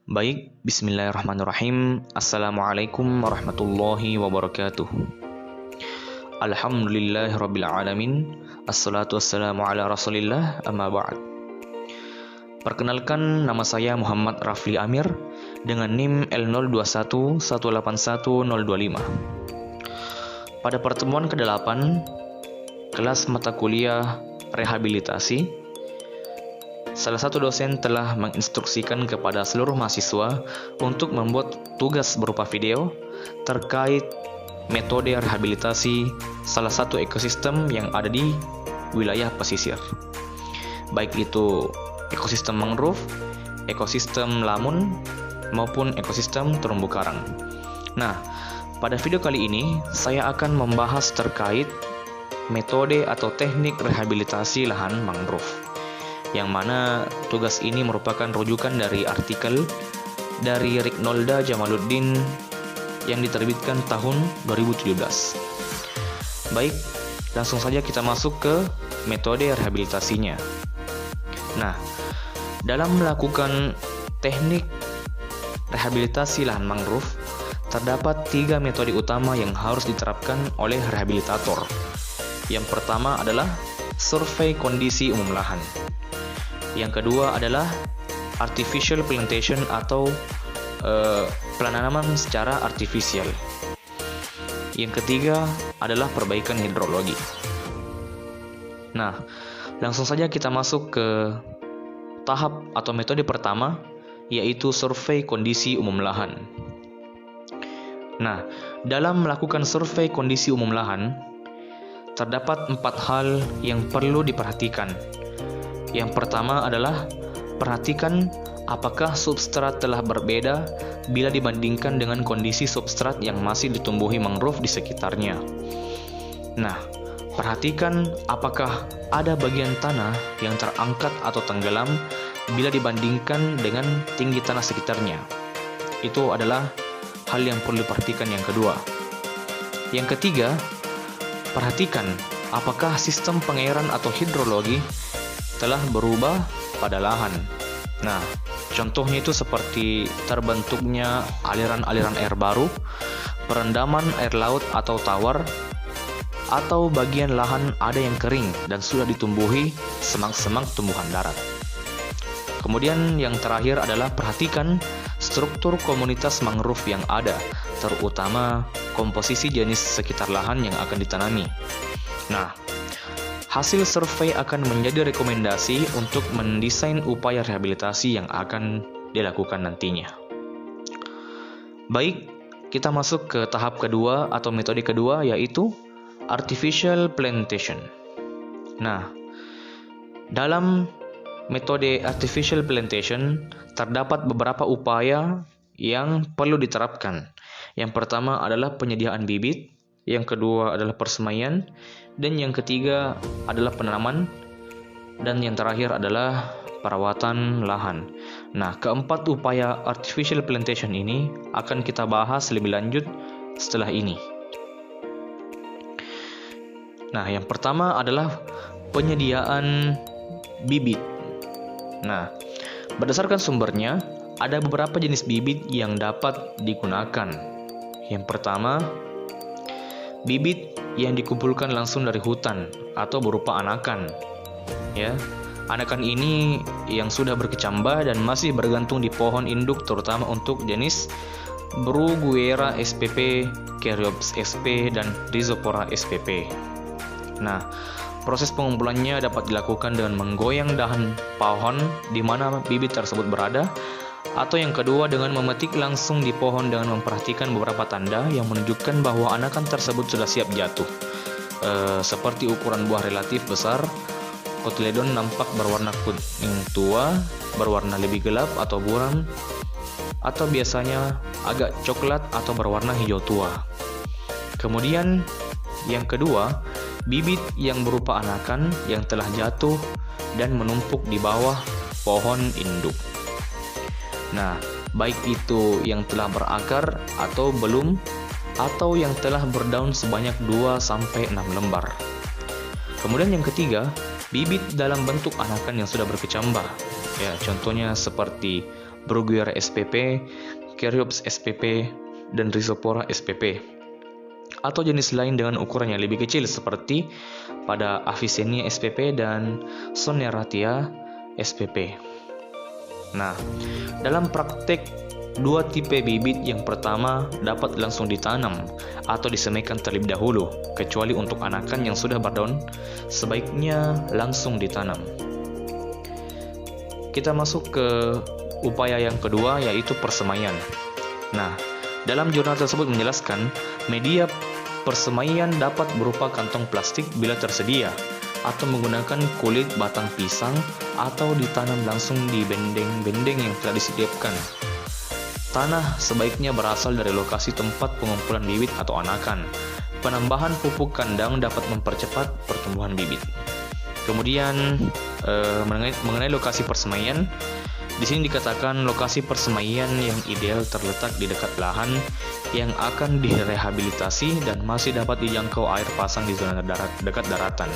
Baik, bismillahirrahmanirrahim. Assalamualaikum warahmatullahi wabarakatuh. Alhamdulillahirabbil alamin. Assalatu wassalamu ala Rasulillah, amma ba'd. Perkenalkan, nama saya Muhammad Rafli Amir dengan NIM L0211811025. Pada pertemuan ke-8 kelas mata kuliah rehabilitasi, salah satu dosen telah menginstruksikan kepada seluruh mahasiswa untuk membuat tugas berupa video terkait metode rehabilitasi salah satu ekosistem yang ada di wilayah pesisir. Baik itu ekosistem mangrove, ekosistem lamun, maupun ekosistem terumbu karang. Nah, pada video kali ini saya akan membahas terkait metode atau teknik rehabilitasi lahan mangrove, yang mana tugas ini merupakan rujukan dari artikel dari Rignolda Jamaluddin yang diterbitkan tahun 2017. Baik, langsung saja kita masuk ke metode rehabilitasinya. Nah, dalam melakukan teknik rehabilitasi lahan mangrove, terdapat 3 metode utama yang harus diterapkan oleh rehabilitator. Yang pertama adalah survei kondisi umum lahan. Yang kedua adalah artificial plantation atau penanaman secara artifisial. Yang ketiga adalah perbaikan hidrologi. Nah, langsung saja kita masuk ke tahap atau metode pertama, yaitu survei kondisi umum lahan. Nah, dalam melakukan survei kondisi umum lahan, terdapat 4 hal yang perlu diperhatikan. Yang pertama adalah perhatikan apakah substrat telah berbeda bila dibandingkan dengan kondisi substrat yang masih ditumbuhi mangrove di sekitarnya. Nah, perhatikan apakah ada bagian tanah yang terangkat atau tenggelam bila dibandingkan dengan tinggi tanah sekitarnya. Itu adalah hal yang perlu diperhatikan yang kedua. Yang ketiga, perhatikan apakah sistem pengairan atau hidrologi telah berubah pada lahan. Nah, contohnya itu seperti terbentuknya aliran-aliran air baru, perendaman air laut atau tawar, atau bagian lahan ada yang kering dan sudah ditumbuhi semak-semak tumbuhan darat. Kemudian yang terakhir adalah perhatikan struktur komunitas mangrove yang ada, terutama komposisi jenis sekitar lahan yang akan ditanami. Nah, hasil survei akan menjadi rekomendasi untuk mendesain upaya rehabilitasi yang akan dilakukan nantinya. Baik, kita masuk ke tahap kedua atau metode kedua, yaitu artificial plantation. Nah, dalam metode artificial plantation terdapat beberapa upaya yang perlu diterapkan. Yang pertama adalah penyediaan bibit, yang kedua adalah persemaian, dan yang ketiga adalah penanaman, dan yang terakhir adalah perawatan lahan. Nah, keempat upaya artificial plantation ini akan kita bahas lebih lanjut setelah ini. Nah, yang pertama adalah penyediaan bibit. Nah, berdasarkan sumbernya, ada beberapa jenis bibit yang dapat digunakan. Yang pertama, bibit yang dikumpulkan langsung dari hutan atau berupa anakan. Ya, anakan ini yang sudah berkecambah dan masih bergantung di pohon induk, terutama untuk jenis Bruguiera spp, Caryopsis sp, dan Rhizopora spp. Nah, proses pengumpulannya dapat dilakukan dengan menggoyang dahan pohon di mana bibit tersebut berada, atau yang kedua dengan memetik langsung di pohon dengan memperhatikan beberapa tanda yang menunjukkan bahwa anakan tersebut sudah siap jatuh. Seperti ukuran buah relatif besar, kotyledon nampak berwarna kuning tua, berwarna lebih gelap atau buram, atau biasanya agak coklat atau berwarna hijau tua. Kemudian yang kedua, bibit yang berupa anakan yang telah jatuh dan menumpuk di bawah pohon induk. Nah, baik itu yang telah berakar atau belum, atau yang telah berdaun sebanyak 2-6 lembar. Kemudian yang ketiga, bibit dalam bentuk anakan yang sudah berkecambah. Ya, contohnya seperti Bruguiera spp, Caryopsis spp, dan Rhizopora spp. Atau jenis lain dengan ukuran yang lebih kecil seperti pada Avicennia spp dan Soneratia spp. Nah, dalam praktek dua tipe bibit yang pertama dapat langsung ditanam atau disemaikan terlebih dahulu, kecuali untuk anakan yang sudah berdaun, sebaiknya langsung ditanam. Kita masuk ke upaya yang kedua, yaitu persemaian. Nah, dalam jurnal tersebut menjelaskan media persemaian dapat berupa kantong plastik bila tersedia, atau menggunakan kulit batang pisang, atau ditanam langsung di bendeng-bendeng yang telah disediakan. Tanah sebaiknya berasal dari lokasi tempat pengumpulan bibit atau anakan. Penambahan pupuk kandang dapat mempercepat pertumbuhan bibit. Kemudian mengenai lokasi persemaian, di sini dikatakan lokasi persemaian yang ideal terletak di dekat lahan yang akan direhabilitasi dan masih dapat dijangkau air pasang di zona dekat daratan,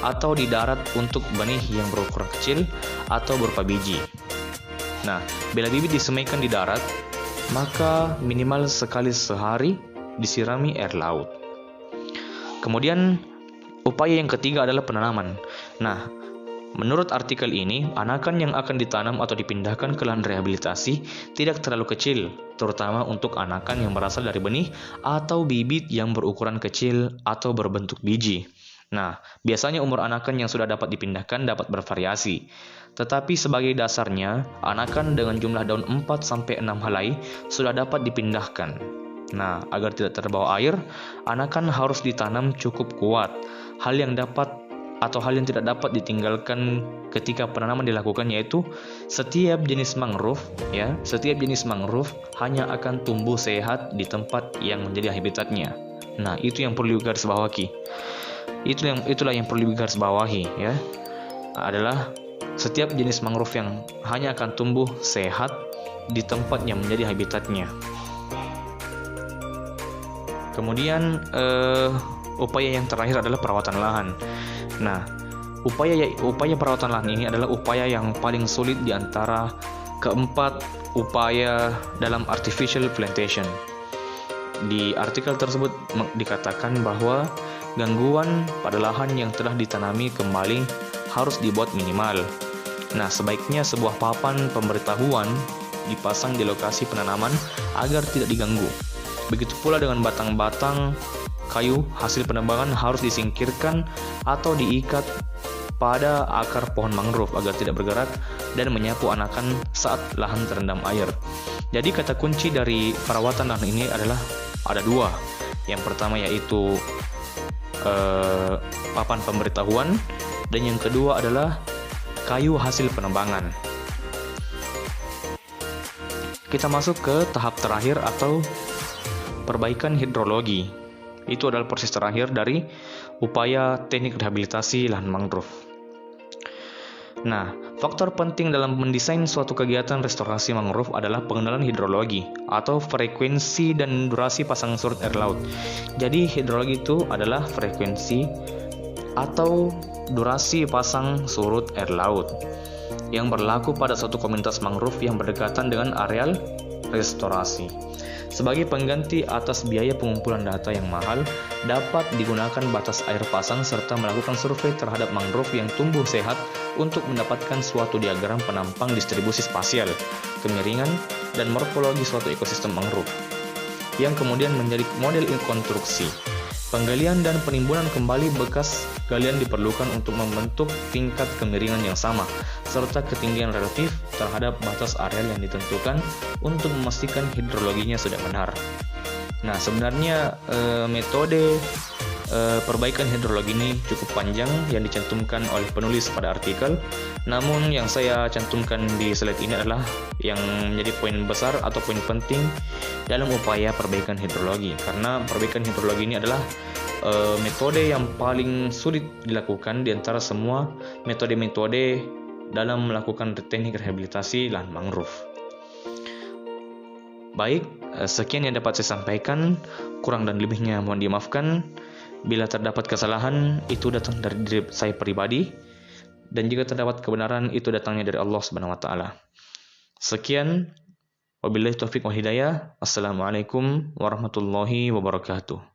atau di darat untuk benih yang berukuran kecil atau berupa biji. Nah, bila bibit disemaikan di darat, maka minimal sekali sehari disirami air laut. Kemudian, upaya yang ketiga adalah penanaman. Nah, menurut artikel ini, anakan yang akan ditanam atau dipindahkan ke lahan rehabilitasi tidak terlalu kecil, terutama untuk anakan yang berasal dari benih atau bibit yang berukuran kecil atau berbentuk biji. Nah, biasanya umur anakan yang sudah dapat dipindahkan dapat bervariasi. Tetapi sebagai dasarnya, anakan dengan jumlah daun 4-6 helai sudah dapat dipindahkan. Nah, agar tidak terbawa air, anakan harus ditanam cukup kuat. Hal yang tidak dapat ditinggalkan ketika penanaman dilakukan yaitu setiap jenis mangrove hanya akan tumbuh sehat di tempat yang menjadi habitatnya. Nah, itu yang perlu digarisbawahi. Itulah yang perlu digarisbawahi ya. Adalah setiap jenis mangrove yang hanya akan tumbuh sehat di tempat yang menjadi habitatnya. Kemudian upaya yang terakhir adalah perawatan lahan. Nah, upaya perawatan lahan ini adalah upaya yang paling sulit di antara keempat upaya dalam artificial plantation. Di artikel tersebut dikatakan bahwa gangguan pada lahan yang telah ditanami kembali harus dibuat minimal. Nah, sebaiknya sebuah papan pemberitahuan dipasang di lokasi penanaman agar tidak diganggu. Begitu pula dengan batang-batang kayu hasil penebangan harus disingkirkan atau diikat pada akar pohon mangrove agar tidak bergerak dan menyapu anakan saat lahan terendam air. Jadi kata kunci dari perawatan lahan ini adalah ada dua. Yang pertama yaitu papan pemberitahuan, dan yang kedua adalah kayu hasil penebangan. Kita masuk ke tahap terakhir atau perbaikan hidrologi. Itu adalah proses terakhir dari upaya teknik rehabilitasi lahan mangrove. Nah, faktor penting dalam mendesain suatu kegiatan restorasi mangrove adalah pengenalan hidrologi atau frekuensi dan durasi pasang surut air laut. Jadi hidrologi itu adalah frekuensi atau durasi pasang surut air laut yang berlaku pada suatu komunitas mangrove yang berdekatan dengan areal restorasi. Sebagai pengganti atas biaya pengumpulan data yang mahal, dapat digunakan batas air pasang serta melakukan survei terhadap mangrove yang tumbuh sehat untuk mendapatkan suatu diagram penampang distribusi spasial, kemiringan, dan morfologi suatu ekosistem mangrove, yang kemudian menjadi model konstruksi. Penggalian dan penimbunan kembali bekas galian diperlukan untuk membentuk tingkat kemiringan yang sama, serta ketinggian relatif terhadap batas areal yang ditentukan untuk memastikan hidrologinya sudah benar. Nah, sebenarnya metode perbaikan hidrologi ini cukup panjang yang dicantumkan oleh penulis pada artikel. Namun yang saya cantumkan di slide ini adalah yang menjadi poin besar atau poin penting dalam upaya perbaikan hidrologi. Karena perbaikan hidrologi ini adalah metode yang paling sulit dilakukan di antara semua metode-metode dalam melakukan teknik rehabilitasi lahan mangrove. Baik, sekian yang dapat saya sampaikan. Kurang dan lebihnya mohon dimaafkan. Bila terdapat kesalahan, itu datang dari diri saya pribadi, dan jika terdapat kebenaran, itu datangnya dari Allah Subhanahu wa taala. Sekian, wabillahi taufiq wal hidayah. Assalamualaikum warahmatullahi wabarakatuh.